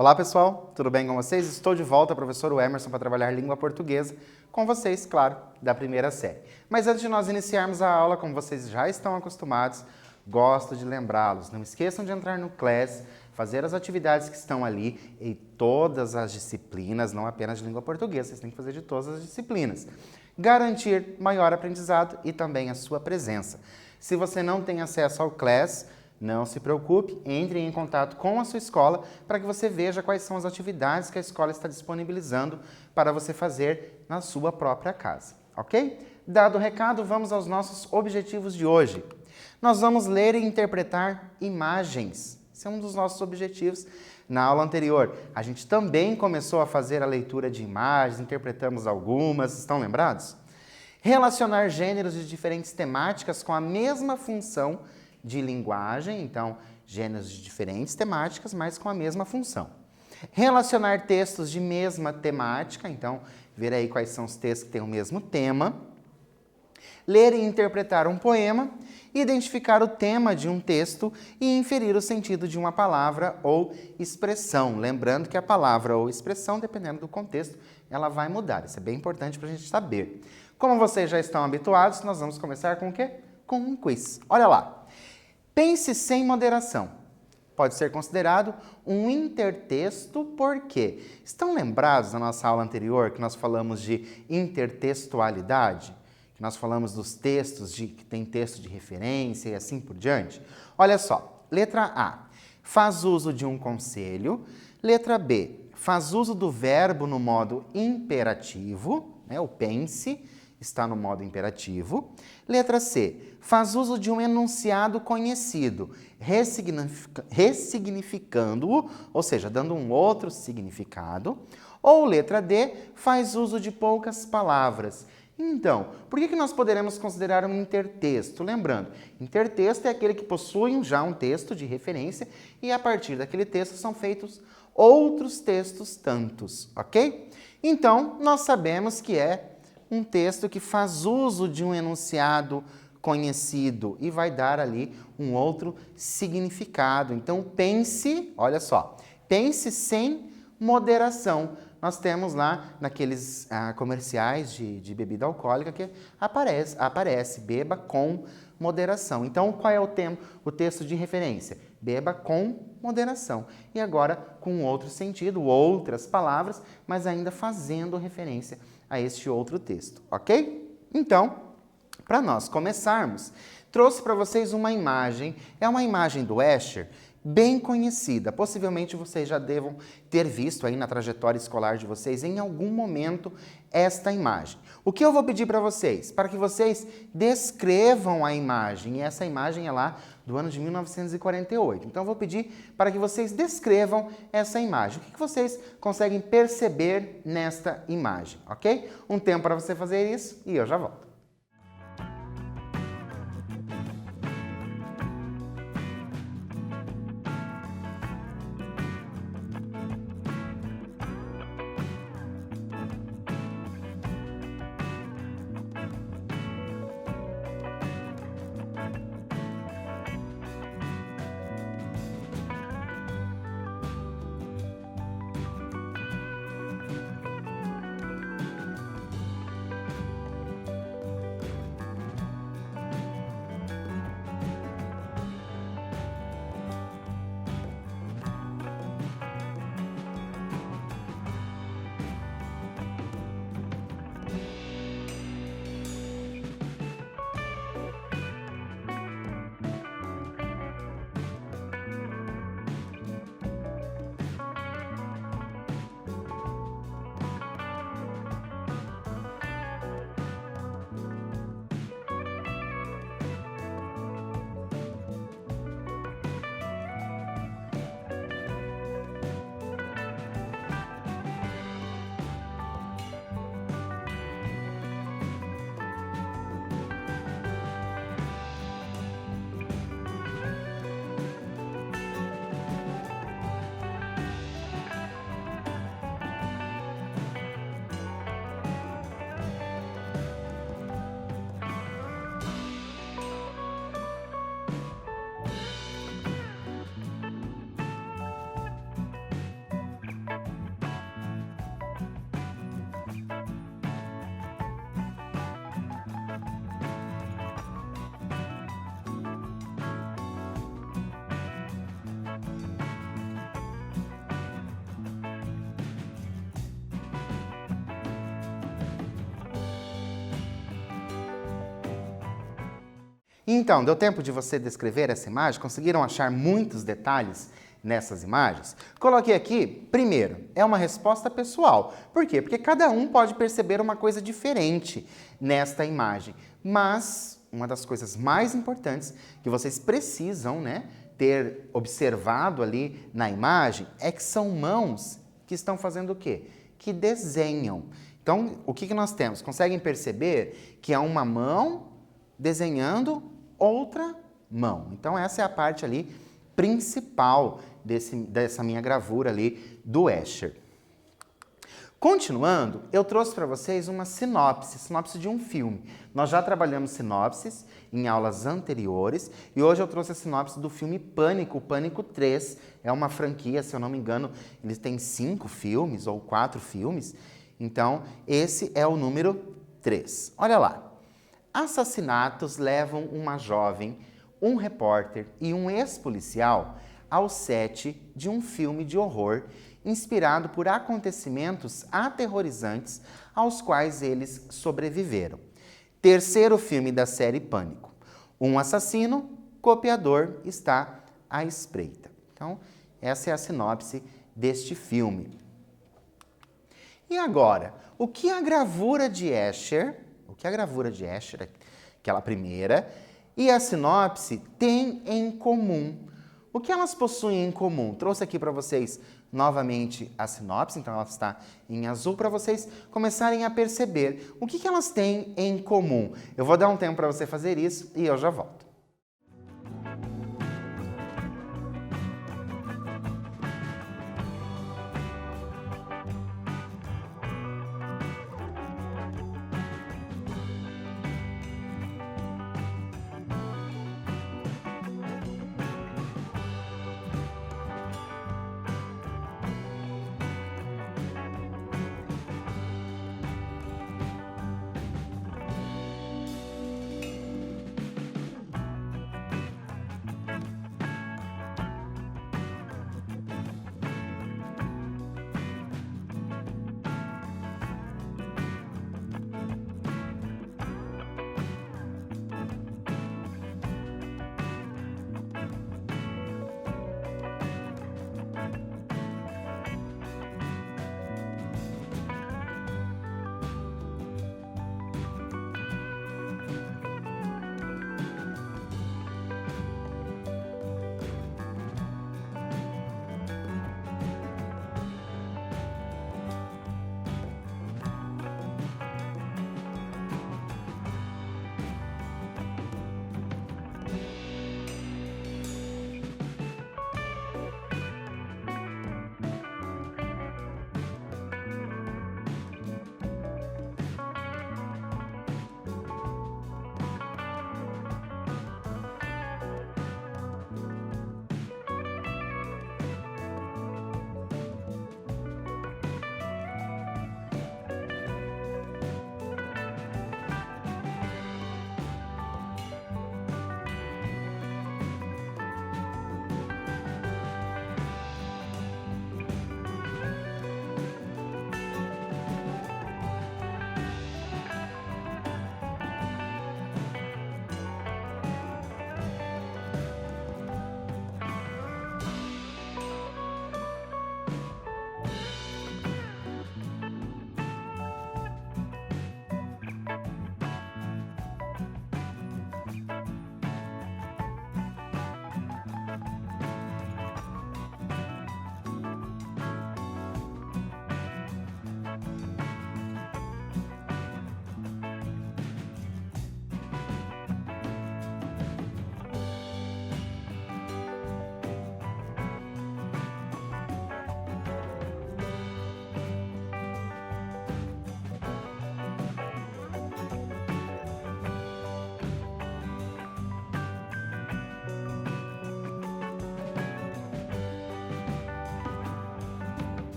Olá pessoal, tudo bem com vocês? Estou de volta, professor Emerson, para trabalhar língua portuguesa com vocês, claro, da primeira série. Mas antes de nós iniciarmos a aula, como vocês já estão acostumados, gosto de lembrá-los. Não esqueçam de entrar no Class, fazer as atividades que estão ali em todas as disciplinas, não apenas de língua portuguesa, vocês têm que fazer de todas as disciplinas. Garantir maior aprendizado e também a sua presença. Se você não tem acesso ao Class, não se preocupe, entre em contato com a sua escola para que você veja quais são as atividades que a escola está disponibilizando para você fazer na sua própria casa, ok? Dado o recado, vamos aos nossos objetivos de hoje. Nós vamos ler e interpretar imagens. Esse é um dos nossos objetivos. Na aula anterior, a gente também começou a fazer a leitura de imagens, interpretamos algumas, estão lembrados? Relacionar gêneros de diferentes temáticas com a mesma função de linguagem, então, gêneros de diferentes temáticas, mas com a mesma função. Relacionar textos de mesma temática, então, ver aí quais são os textos que têm o mesmo tema. Ler e interpretar um poema, identificar o tema de um texto e inferir o sentido de uma palavra ou expressão. Lembrando que a palavra ou expressão, dependendo do contexto, ela vai mudar. Isso é bem importante para a gente saber. Como vocês já estão habituados, nós vamos começar com o quê? Com um quiz. Olha lá. Pense sem moderação. Pode ser considerado um intertexto porque estão lembrados da nossa aula anterior que nós falamos de intertextualidade? Que nós falamos dos textos que tem texto de referência e assim por diante? Olha só, letra A, faz uso de um conselho. Letra B, faz uso do verbo no modo imperativo, o pense está no modo imperativo. Letra C, faz uso de um enunciado conhecido, ressignificando-o, ou seja, dando um outro significado. Ou letra D, faz uso de poucas palavras. Então, por que nós poderemos considerar um intertexto? Lembrando, intertexto é aquele que possui já um texto de referência e a partir daquele texto são feitos outros textos tantos, ok? Então, nós sabemos que é um texto que faz uso de um enunciado conhecido e vai dar ali um outro significado. Então, pense, olha só, pense sem moderação. Nós temos lá naqueles comerciais de bebida alcoólica que aparece beba com moderação. Então, qual é o texto de referência? Beba com moderação. E agora com outro sentido, outras palavras, mas ainda fazendo referência a este outro texto, ok? Então, para nós começarmos, trouxe para vocês uma imagem, é uma imagem do Escher, bem conhecida. Possivelmente vocês já devam ter visto aí na trajetória escolar de vocês em algum momento esta imagem. O que eu vou pedir para vocês? Para que vocês descrevam a imagem. E essa imagem é lá do ano de 1948. Então eu vou pedir para que vocês descrevam essa imagem. O que vocês conseguem perceber nesta imagem, ok? Um tempo para você fazer isso e eu já volto. Então, deu tempo de você descrever essa imagem? Conseguiram achar muitos detalhes nessas imagens? Coloquei aqui, primeiro, é uma resposta pessoal. Por quê? Porque cada um pode perceber uma coisa diferente nesta imagem. Mas uma das coisas mais importantes que vocês precisam, né, ter observado ali na imagem é que são mãos que estão fazendo o quê? Que desenham. Então, o que nós temos? Conseguem perceber que é uma mão desenhando outra mão. Então, essa é a parte ali principal dessa minha gravura ali do Escher. Continuando, eu trouxe para vocês uma sinopse de um filme. Nós já trabalhamos sinopses em aulas anteriores e hoje eu trouxe a sinopse do filme Pânico, Pânico 3. É uma franquia, se eu não me engano, eles têm 5 filmes ou 4 filmes. Então, esse é o número 3. Olha lá. Assassinatos levam uma jovem, um repórter e um ex-policial ao set de um filme de horror inspirado por acontecimentos aterrorizantes aos quais eles sobreviveram. Terceiro filme da série Pânico. Um assassino, copiador, está à espreita. Então, essa é a sinopse deste filme. E agora, o que a gravura de Escher, aquela primeira, e a sinopse têm em comum? O que elas possuem em comum? Trouxe aqui para vocês novamente a sinopse, então ela está em azul, para vocês começarem a perceber o que elas têm em comum. Eu vou dar um tempo para você fazer isso e eu já volto.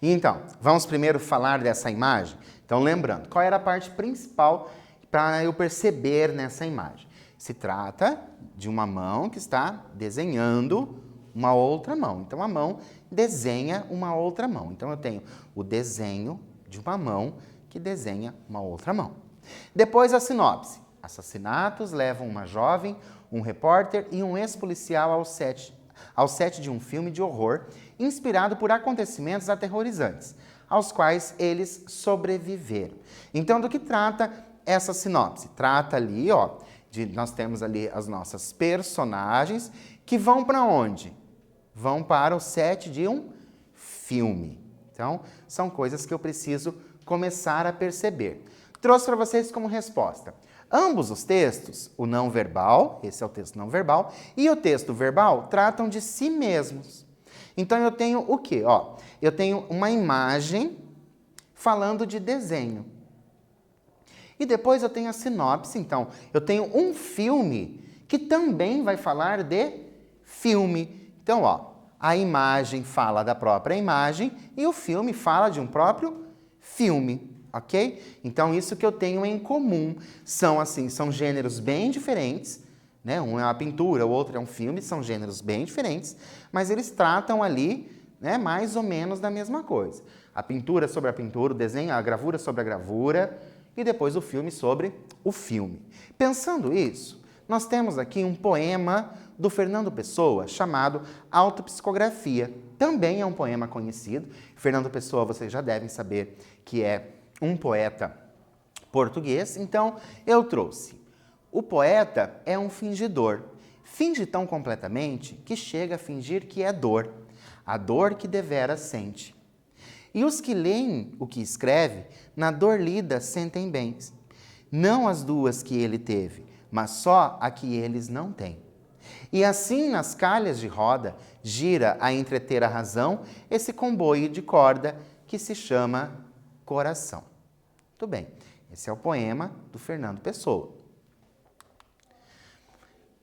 Então, vamos primeiro falar dessa imagem? Então, lembrando, qual era a parte principal para eu perceber nessa imagem? Se trata de uma mão que está desenhando uma outra mão. Então, a mão desenha uma outra mão. Então, eu tenho o desenho de uma mão que desenha uma outra mão. Depois, a sinopse. Assassinatos levam uma jovem, um repórter e um ex-policial ao set de um filme de horror inspirado por acontecimentos aterrorizantes, aos quais eles sobreviveram. Então, do que trata essa sinopse? Trata ali, ó, nós temos ali as nossas personagens que vão para onde? Vão para o set de um filme. Então, são coisas que eu preciso começar a perceber. Trouxe para vocês como resposta. Ambos os textos, o não verbal, esse é o texto não verbal, e o texto verbal tratam de si mesmos. Então, eu tenho o quê? Ó, eu tenho uma imagem falando de desenho. E depois eu tenho a sinopse, então, eu tenho um filme que também vai falar de filme. Então, ó, a imagem fala da própria imagem e o filme fala de um próprio filme. Ok? Então, isso que eu tenho em comum são gêneros bem diferentes, né? Um é uma pintura, o outro é um filme, são gêneros bem diferentes, mas eles tratam ali, né, mais ou menos da mesma coisa. A pintura sobre a pintura, o desenho, a gravura sobre a gravura e depois o filme sobre o filme. Pensando isso, nós temos aqui um poema do Fernando Pessoa chamado Autopsicografia. Também é um poema conhecido. Fernando Pessoa, vocês já devem saber que é um poeta português, então eu trouxe. O poeta é um fingidor. Finge tão completamente que chega a fingir que é dor, a dor que devera sente. E os que leem o que escreve, na dor lida sentem bem. Não as duas que ele teve, mas só a que eles não têm. E assim nas calhas de roda, gira a entreter a razão esse comboio de corda que se chama coração. Muito bem, esse é o poema do Fernando Pessoa.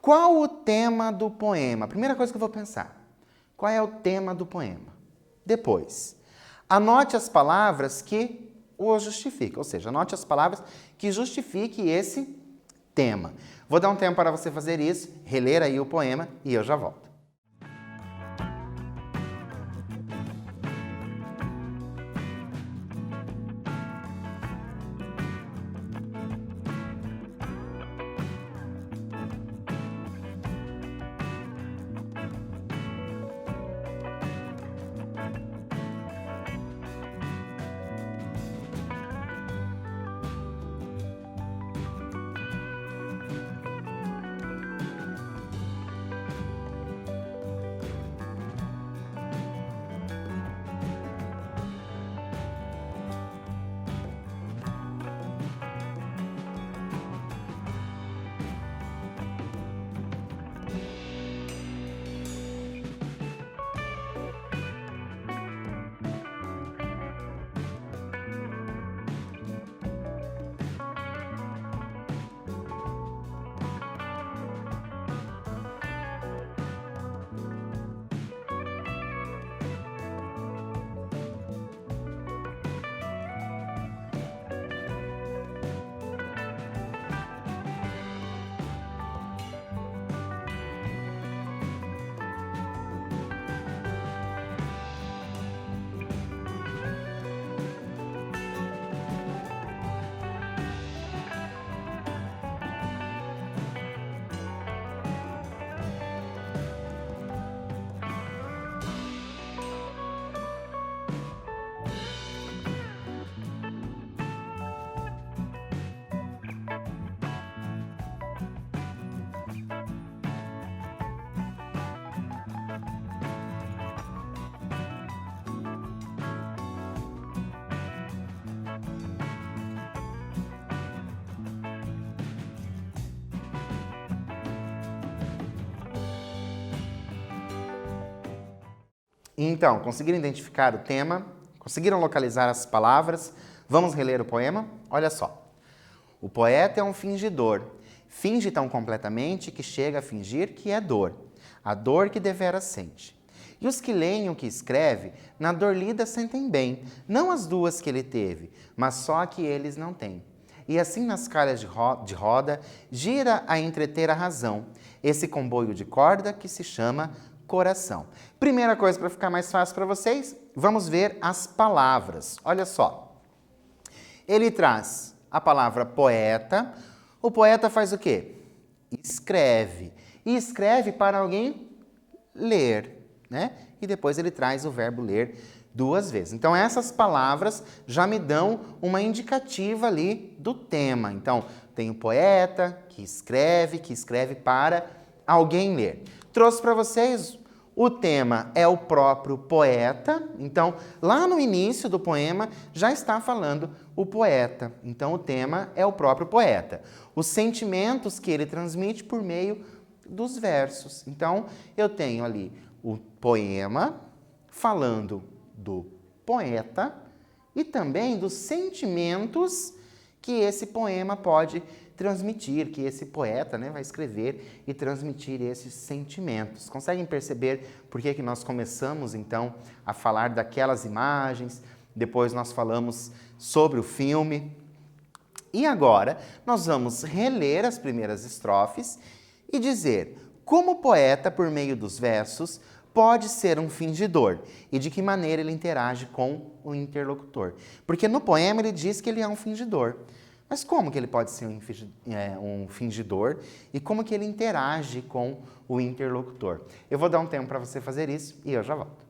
Qual o tema do poema? Primeira coisa que eu vou pensar, qual é o tema do poema? Depois, anote as palavras que o justificam, ou seja, anote as palavras que justifiquem esse tema. Vou dar um tempo para você fazer isso, reler aí o poema e eu já volto. Então, conseguiram identificar o tema? Conseguiram localizar as palavras? Vamos reler o poema? Olha só. O poeta é um fingidor. Finge tão completamente que chega a fingir que é dor, a dor que devera sente. E os que leem o que escreve, na dor lida sentem bem, não as duas que ele teve, mas só a que eles não têm. E assim nas calhas de roda, gira a entreter a razão, esse comboio de corda que se chama coração. Primeira coisa para ficar mais fácil para vocês, vamos ver as palavras. Olha só. Ele traz a palavra poeta. O poeta faz o quê? Escreve. E escreve para alguém ler, né? E depois ele traz o verbo ler 2 vezes. Então, essas palavras já me dão uma indicativa ali do tema. Então, tem o poeta que escreve para alguém ler. Trouxe para vocês, o tema é o próprio poeta. Então, lá no início do poema já está falando o poeta. Então, o tema é o próprio poeta. Os sentimentos que ele transmite por meio dos versos. Então, eu tenho ali o poema falando do poeta e também dos sentimentos que esse poema pode transmitir, que esse poeta, né, vai escrever e transmitir esses sentimentos. Conseguem perceber por que nós começamos, então, a falar daquelas imagens, depois nós falamos sobre o filme. E agora, nós vamos reler as primeiras estrofes e dizer como o poeta, por meio dos versos, pode ser um fingidor e de que maneira ele interage com o interlocutor. Porque no poema ele diz que ele é um fingidor. Mas como que ele pode ser um fingidor e como que ele interage com o interlocutor? Eu vou dar um tempo para você fazer isso e eu já volto.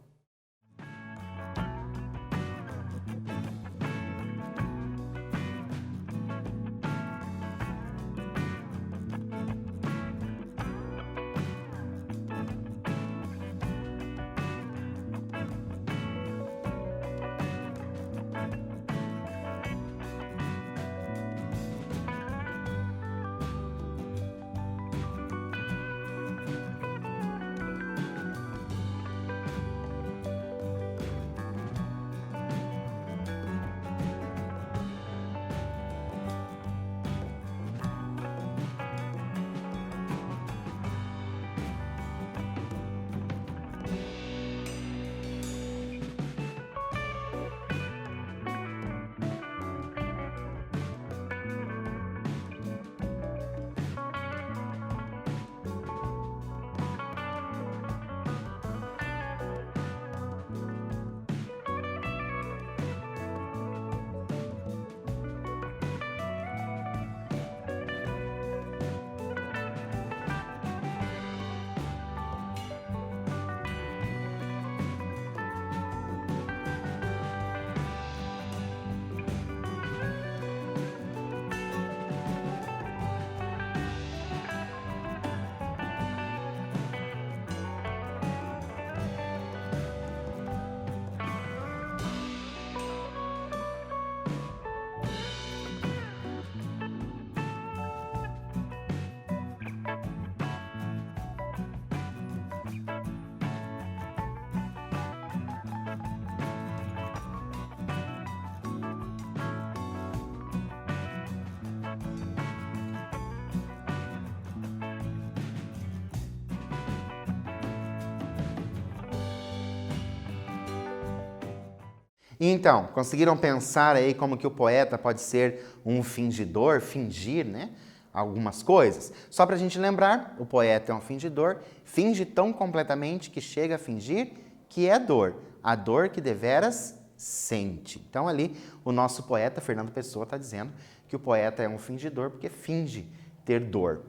Então, conseguiram pensar aí como que o poeta pode ser um fingidor, fingir, né? Algumas coisas? Só para a gente lembrar, o poeta é um fingidor, finge tão completamente que chega a fingir que é dor, a dor que deveras sente. Então ali o nosso poeta, Fernando Pessoa, está dizendo que o poeta é um fingidor porque finge ter dor.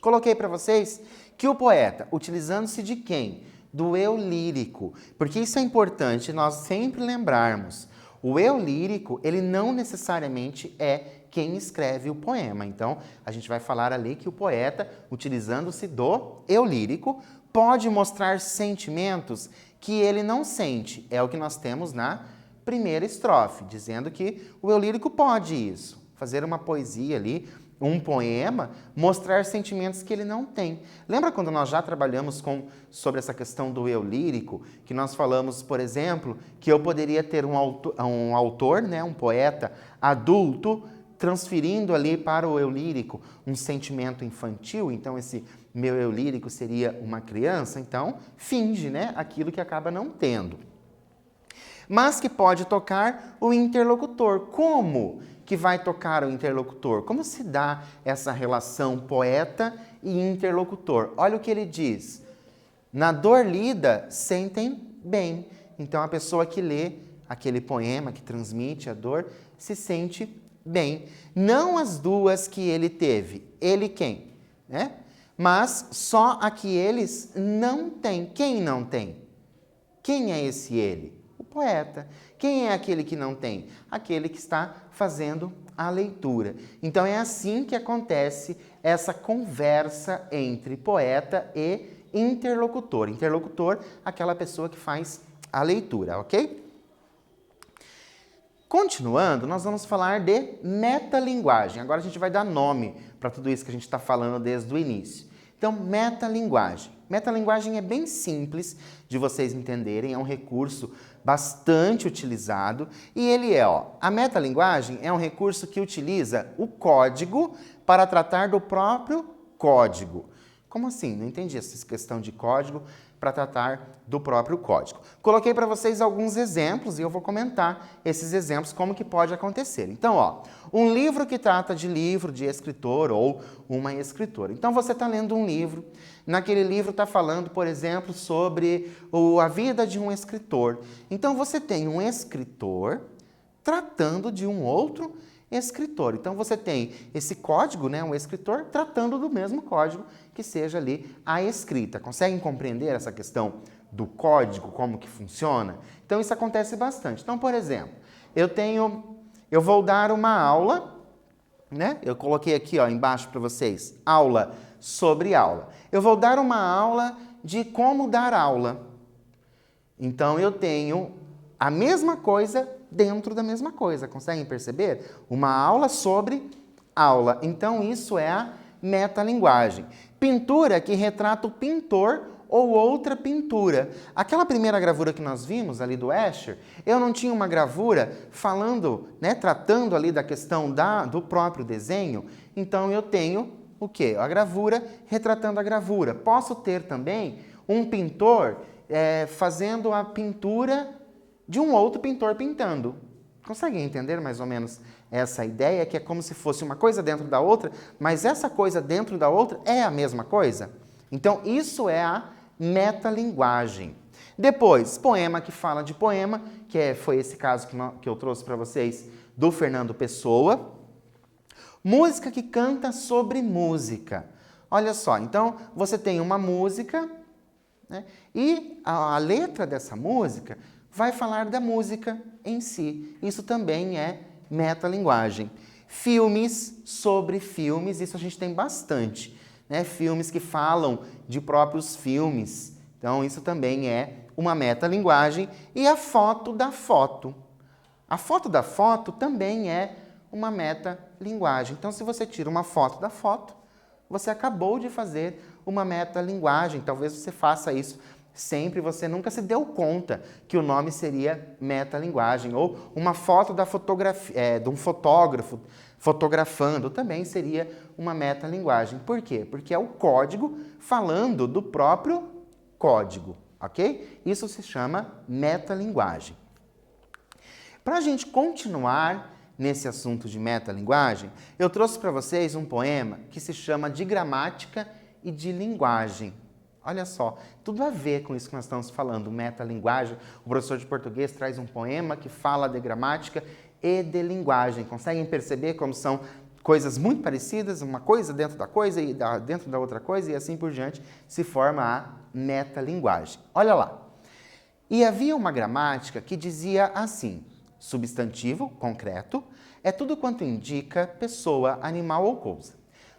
Coloquei para vocês que o poeta, utilizando-se de quem? Do eu lírico, porque isso é importante nós sempre lembrarmos. O eu lírico, ele não necessariamente é quem escreve o poema. Então, a gente vai falar ali que o poeta, utilizando-se do eu lírico, pode mostrar sentimentos que ele não sente. É o que nós temos na primeira estrofe, dizendo que o eu lírico pode isso, fazer uma poesia ali, um poema, mostrar sentimentos que ele não tem. Lembra quando nós já trabalhamos sobre essa questão do eu lírico, que nós falamos, por exemplo, que eu poderia ter um autor, né, um poeta adulto, transferindo ali para o eu lírico um sentimento infantil, então esse meu eu lírico seria uma criança, então finge, né, aquilo que acaba não tendo. Mas que pode tocar o interlocutor. Como que vai tocar o interlocutor? Como se dá essa relação poeta e interlocutor? Olha o que ele diz. Na dor lida, sentem bem. Então, a pessoa que lê aquele poema, que transmite a dor, se sente bem. Não as duas que ele teve. Ele quem? Né? Mas só a que eles não têm. Quem não tem? Quem é esse ele? O poeta. Quem é aquele que não tem? Aquele que está fazendo a leitura. Então é assim que acontece essa conversa entre poeta e interlocutor. Interlocutor, aquela pessoa que faz a leitura, ok? Continuando, nós vamos falar de metalinguagem. Agora a gente vai dar nome para tudo isso que a gente está falando desde o início. Então, metalinguagem. Metalinguagem é bem simples de vocês entenderem, é um recurso bastante utilizado e ele a metalinguagem é um recurso que utiliza o código para tratar do próprio código. Como assim? Não entendi essa questão de código para tratar do próprio código. Coloquei para vocês alguns exemplos e eu vou comentar esses exemplos, como que pode acontecer. Então, um livro que trata de livro, de escritor ou uma escritora. Então, você está lendo um livro, naquele livro está falando, por exemplo, sobre a vida de um escritor. Então, você tem um escritor tratando de um outro escritor. Então, você tem esse código, né, um escritor, tratando do mesmo código que seja ali a escrita. Conseguem compreender essa questão do código, como que funciona? Então, isso acontece bastante. Então, por exemplo, eu vou dar uma aula, né? Eu coloquei aqui embaixo para vocês, aula sobre aula. Eu vou dar uma aula de como dar aula. Então, eu tenho a mesma coisa dentro da mesma coisa. Conseguem perceber? Uma aula sobre aula. Então, isso é a metalinguagem. Pintura que retrata o pintor ou outra pintura. Aquela primeira gravura que nós vimos ali do Escher, eu não tinha uma gravura falando, né, tratando ali da questão do próprio desenho, então eu tenho o quê? A gravura retratando a gravura. Posso ter também um pintor fazendo a pintura de um outro pintor pintando. Conseguem entender mais ou menos essa ideia, que é como se fosse uma coisa dentro da outra, mas essa coisa dentro da outra é a mesma coisa? Então, isso é a metalinguagem. Depois, poema que fala de poema, foi esse caso que eu trouxe para vocês, do Fernando Pessoa. Música que canta sobre música. Olha só, então, você tem uma música, né, e a letra dessa música vai falar da música em si. Isso também é metalinguagem. Filmes sobre filmes, isso a gente tem bastante, né? Filmes que falam de próprios filmes. Então, isso também é uma metalinguagem. E a foto da foto. A foto da foto também é uma metalinguagem. Então, se você tira uma foto da foto, você acabou de fazer uma metalinguagem. Talvez você faça isso sempre, você nunca se deu conta que o nome seria metalinguagem. Ou uma foto da fotografia, de um fotógrafo fotografando também seria uma metalinguagem. Por quê? Porque é o código falando do próprio código, ok? Isso se chama metalinguagem. Para a gente continuar nesse assunto de metalinguagem, eu trouxe para vocês um poema que se chama De Gramática e de Linguagem. Olha só, tudo a ver com isso que nós estamos falando, metalinguagem. O professor de português traz um poema que fala de gramática e de linguagem. Conseguem perceber como são coisas muito parecidas, uma coisa dentro da coisa e dentro da outra coisa e assim por diante, se forma a metalinguagem. Olha lá. E havia uma gramática que dizia assim: substantivo, concreto, é tudo quanto indica pessoa, animal ou coisa.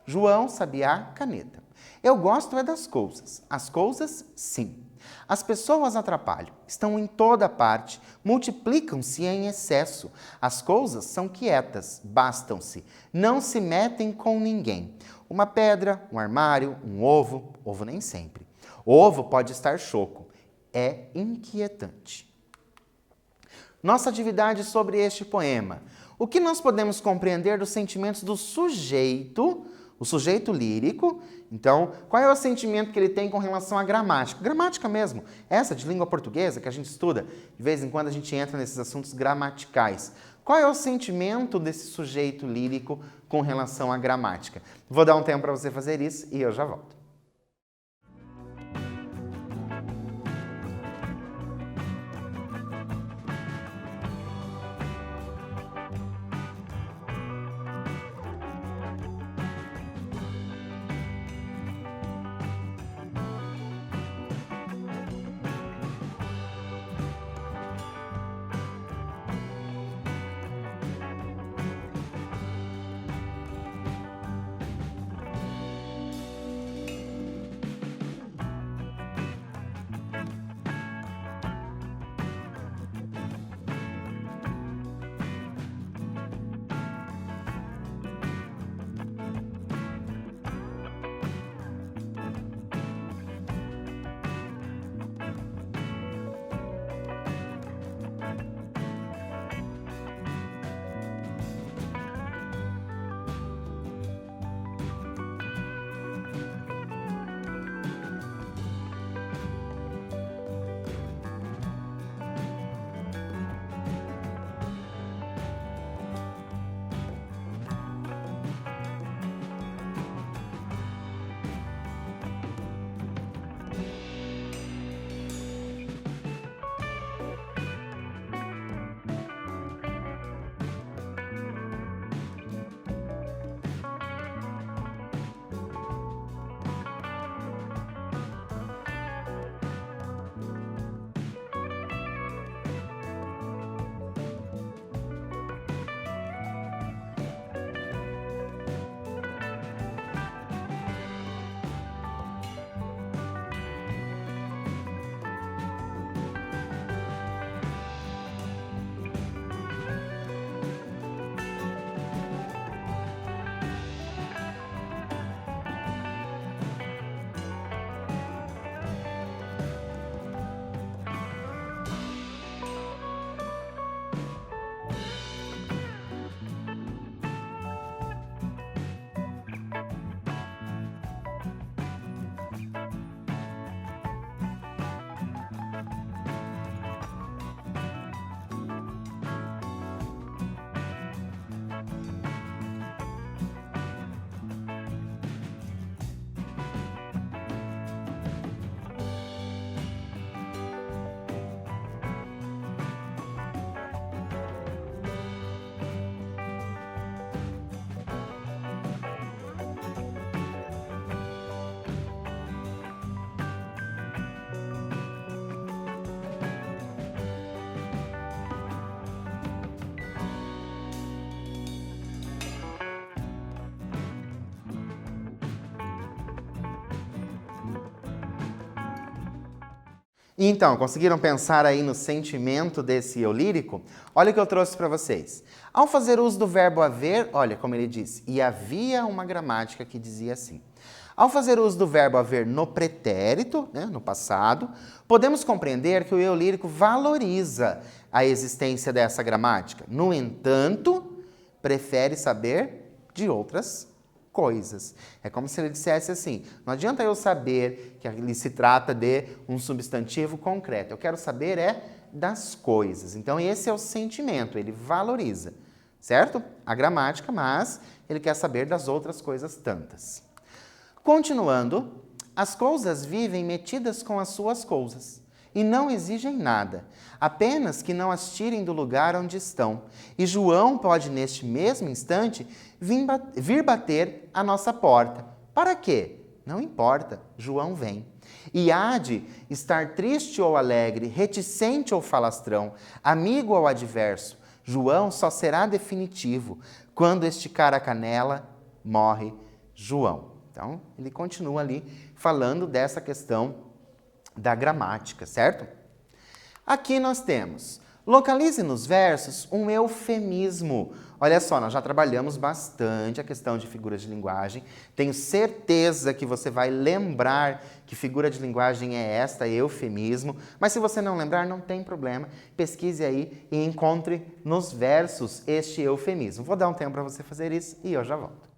João, sabiá, caneta. Eu gosto é das coisas. As coisas, sim. As pessoas atrapalham, estão em toda parte, multiplicam-se em excesso. As coisas são quietas, bastam-se, não se metem com ninguém. Uma pedra, um armário, um ovo nem sempre. Ovo pode estar choco, é inquietante. Nossa atividade sobre este poema. O que nós podemos compreender dos sentimentos do sujeito, o sujeito lírico? Então, qual é o sentimento que ele tem com relação à gramática? Gramática mesmo, essa de língua portuguesa que a gente estuda, de vez em quando a gente entra nesses assuntos gramaticais. Qual é o sentimento desse sujeito lírico com relação à gramática? Vou dar um tempo para você fazer isso e eu já volto. Então, conseguiram pensar aí no sentimento desse eu lírico? Olha o que eu trouxe para vocês. Ao fazer uso do verbo haver, olha como ele diz, e havia uma gramática que dizia assim. Ao fazer uso do verbo haver no pretérito, né, no passado, podemos compreender que o eu lírico valoriza a existência dessa gramática. No entanto, prefere saber de outras coisas. É como se ele dissesse assim, não adianta eu saber que ali se trata de um substantivo concreto, eu quero saber das coisas. Então esse é o sentimento, ele valoriza, certo? A gramática, mas ele quer saber das outras coisas tantas. Continuando, as coisas vivem metidas com as suas coisas e não exigem nada, apenas que não as tirem do lugar onde estão. E João pode, neste mesmo instante, vir bater à nossa porta. Para quê? Não importa, João vem. E há de estar triste ou alegre, reticente ou falastrão, amigo ou adverso, João só será definitivo quando esticar a canela, morre João. Então, ele continua ali falando dessa questão da gramática, certo? Aqui nós temos, localize nos versos um eufemismo. Olha só, nós já trabalhamos bastante a questão de figuras de linguagem. Tenho certeza que você vai lembrar que figura de linguagem é esta, eufemismo. Mas se você não lembrar, não tem problema. Pesquise aí e encontre nos versos este eufemismo. Vou dar um tempo para você fazer isso e eu já volto.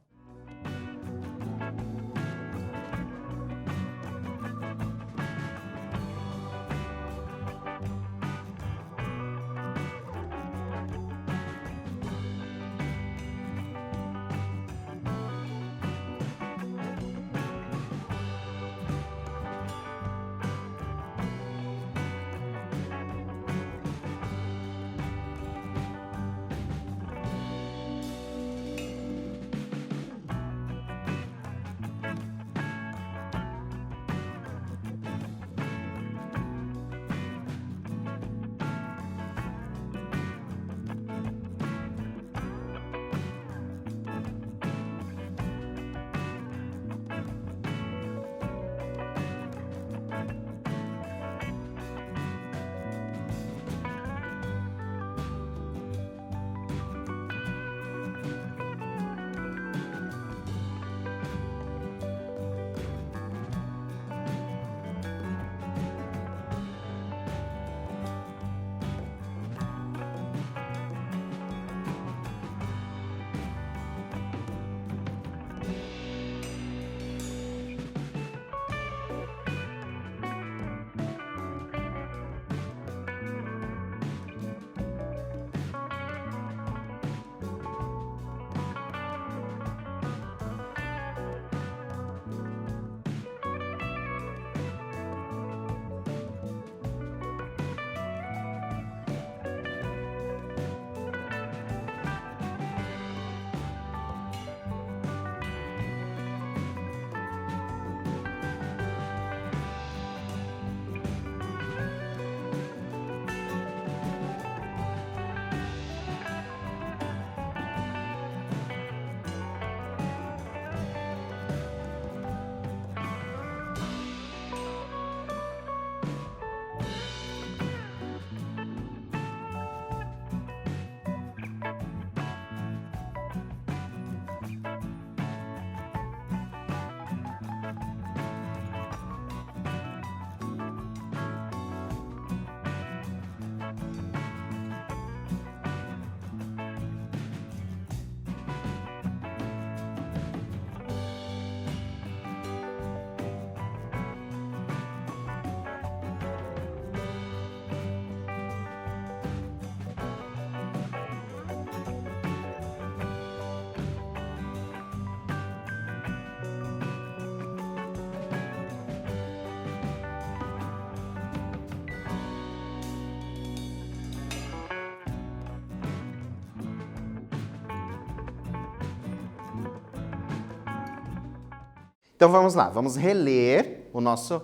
Então vamos lá, vamos reler o nosso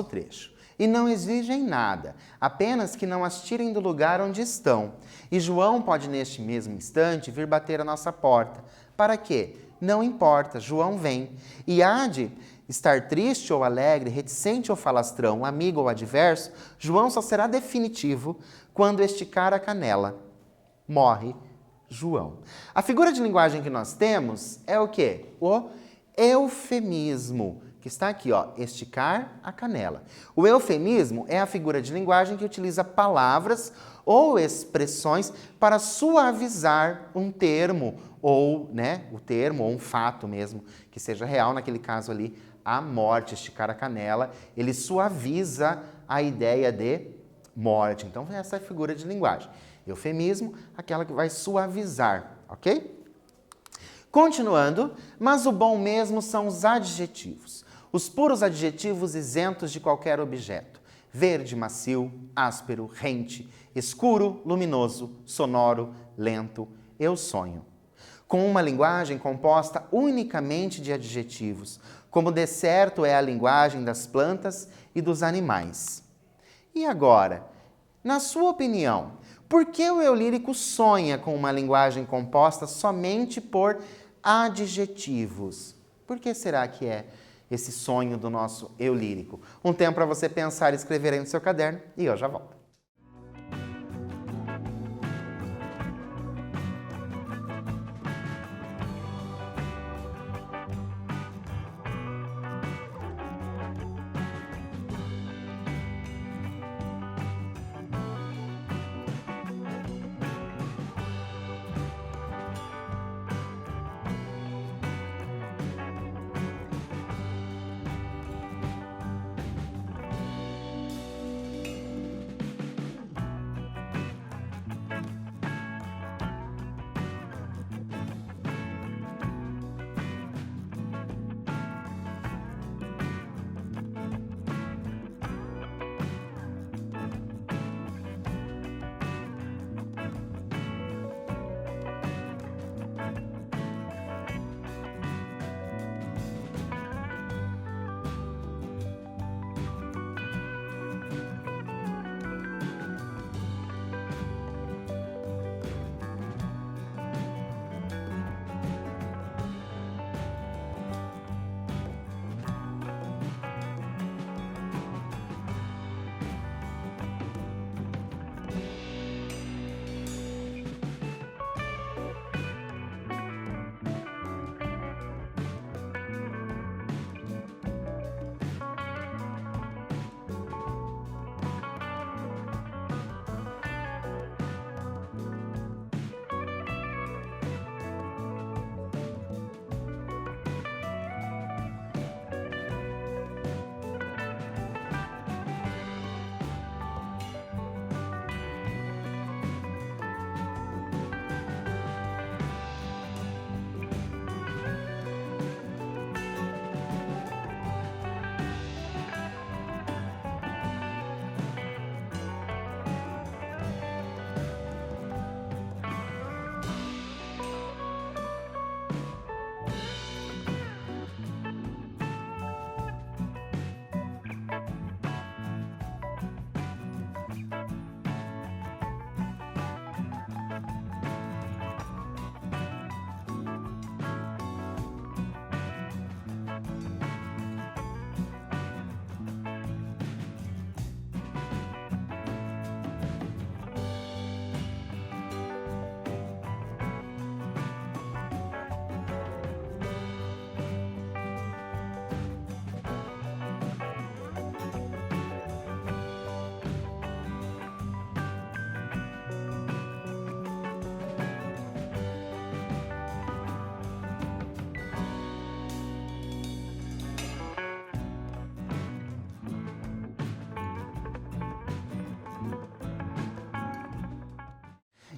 trecho. E não exigem nada, apenas que não as tirem do lugar onde estão. E João pode, neste mesmo instante, vir bater a nossa porta. Para quê? Não importa, João vem. E há de estar triste ou alegre, reticente ou falastrão, amigo ou adverso, João só será definitivo quando esticar a canela. Morre João. A figura de linguagem que nós temos é o quê? O eufemismo, que está aqui, ó, esticar a canela. O eufemismo é a figura de linguagem que utiliza palavras ou expressões para suavizar um termo, ou, né, o termo, ou um fato mesmo, que seja real, naquele caso ali, a morte, esticar a canela, ele suaviza a ideia de morte. Então, essa é a figura de linguagem. Eufemismo, aquela que vai suavizar, ok? Continuando, mas o bom mesmo são os adjetivos. Os puros adjetivos isentos de qualquer objeto. Verde, macio, áspero, rente, escuro, luminoso, sonoro, lento, eu sonho. Com uma linguagem composta unicamente de adjetivos, como de certo é a linguagem das plantas e dos animais. E agora, na sua opinião, por que o eu lírico sonha com uma linguagem composta somente por adjetivos? Por que será que é esse sonho do nosso eu lírico? Um tempo para você pensar e escrever aí no seu caderno e eu já volto.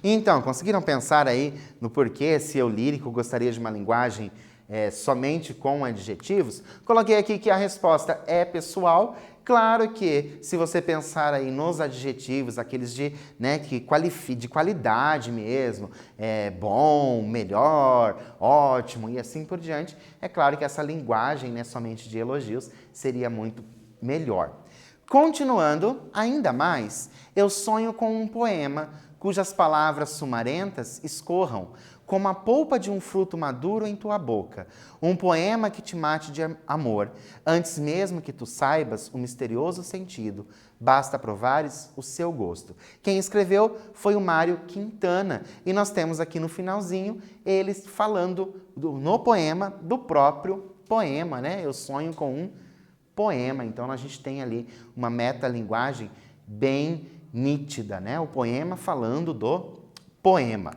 Então, conseguiram pensar aí no porquê esse eu lírico gostaria de uma linguagem somente com adjetivos? Coloquei aqui que a resposta é pessoal. Claro que, se você pensar aí nos adjetivos, aqueles de qualidade mesmo, bom, melhor, ótimo e assim por diante, é claro que essa linguagem, somente de elogios, seria muito melhor. Continuando, ainda mais, eu sonho com um poema cujas palavras sumarentas escorram como a polpa de um fruto maduro em tua boca, um poema que te mate de amor, antes mesmo que tu saibas o misterioso sentido, basta provares o seu gosto. Quem escreveu foi o Mário Quintana, e nós temos aqui no finalzinho eles falando no poema do próprio poema, né? Eu sonho com um poema. Então a gente tem ali uma metalinguagem bem nítida, né? O poema falando do poema.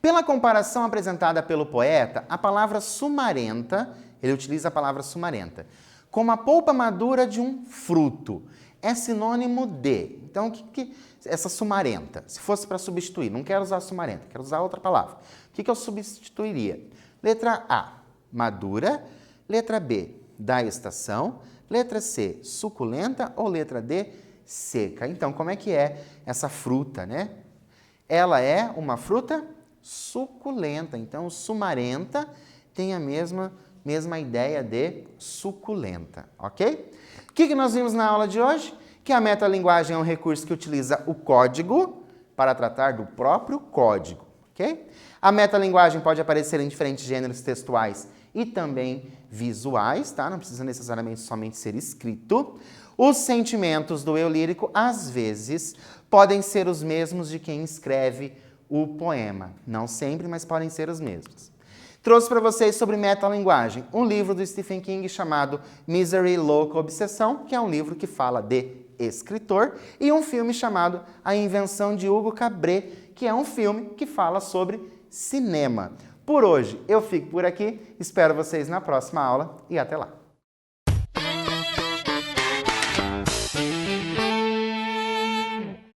Pela comparação apresentada pelo poeta, a palavra sumarenta, ele utiliza a palavra sumarenta, como a polpa madura de um fruto, é sinônimo de. Então, o que essa sumarenta? Se fosse para substituir, não quero usar sumarenta, quero usar outra palavra. O que eu substituiria? Letra A, madura. Letra B, da estação. Letra C, suculenta. Ou letra D, seca. Então, como é que é essa fruta, né? Ela é uma fruta suculenta. Então, sumarenta tem a mesma ideia de suculenta, ok? O que nós vimos na aula de hoje? Que a metalinguagem é um recurso que utiliza o código para tratar do próprio código, ok? A metalinguagem pode aparecer em diferentes gêneros textuais e também visuais, tá? Não precisa necessariamente somente ser escrito. Os sentimentos do eu lírico, às vezes, podem ser os mesmos de quem escreve o poema. Não sempre, mas podem ser os mesmos. Trouxe para vocês sobre metalinguagem um livro do Stephen King chamado Misery, Louca, Obsessão, que é um livro que fala de escritor, e um filme chamado A Invenção de Hugo Cabret, que é um filme que fala sobre cinema. Por hoje eu fico por aqui, espero vocês na próxima aula e até lá!